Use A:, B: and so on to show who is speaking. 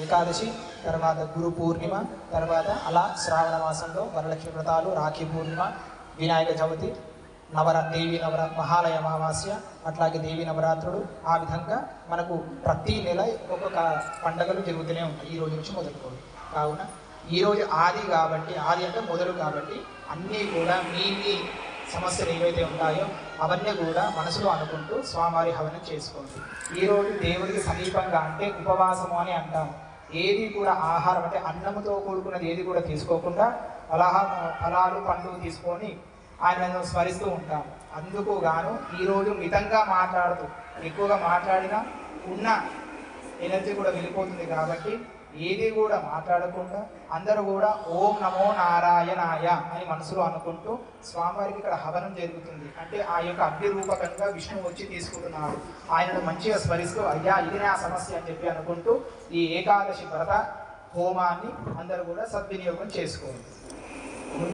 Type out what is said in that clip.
A: ఏకాదశి తర్వాత గురు పూర్ణిమ తర్వాత అలా శ్రావణ మాసంలో వరలక్ష్మి వ్రతాలు, రాఖీ పూర్ణిమ, వినాయక చవితి, దేవీ మహాలయ అమావాస్య, అట్లాగే దేవీ నవరాత్రులు. ఆ విధంగా మనకు ప్రతి నెల ఒక్కొక్క పండుగలు జరుగుతూనే ఉంటాయి ఈ రోజు నుంచి మొదలుకోండి. కావున ఈరోజు ఆది కాబట్టి, ఆది అంటే మొదలు కాబట్టి అన్నీ కూడా మీ సమస్యలు ఏవైతే ఉంటాయో అవన్నీ కూడా మనసులో అనుకుంటూ స్వామివారి హవనం చేసుకోండి. ఈరోజు దేవుడికి సమీపంగా అంటే ఉపవాసము అని అంటాము. ఏది కూడా ఆహారం అంటే అన్నముతో కూడుకున్నది ఏది కూడా తీసుకోకుండా ఫలాలు పండ్లు తీసుకొని ఆయనను స్మరిస్తూ ఉంటాము. అందుకు గాను ఈరోజు మితంగా మాట్లాడుతూ, ఎక్కువగా మాట్లాడినా ఉన్న ఎనర్జీ కూడా వెళ్ళిపోతుంది. కాబట్టి ఏది కూడా మాట్లాడకుండా అందరూ కూడా ఓం నమో నారాయణాయ అని మనసులో అనుకుంటూ స్వామివారికి ఇక్కడ హవనం జరుగుతుంది. అంటే ఆ యొక్క అగ్నిరూపకంగా విష్ణువు వచ్చి తీసుకుంటున్నాడు. ఆయనను మంచిగా స్మరిస్తూ అయ్యా ఇది నా సమస్య అని చెప్పి అనుకుంటూ ఈ ఏకాదశి వ్రత హోమాన్ని అందరూ కూడా సద్వినియోగం చేసుకోండి.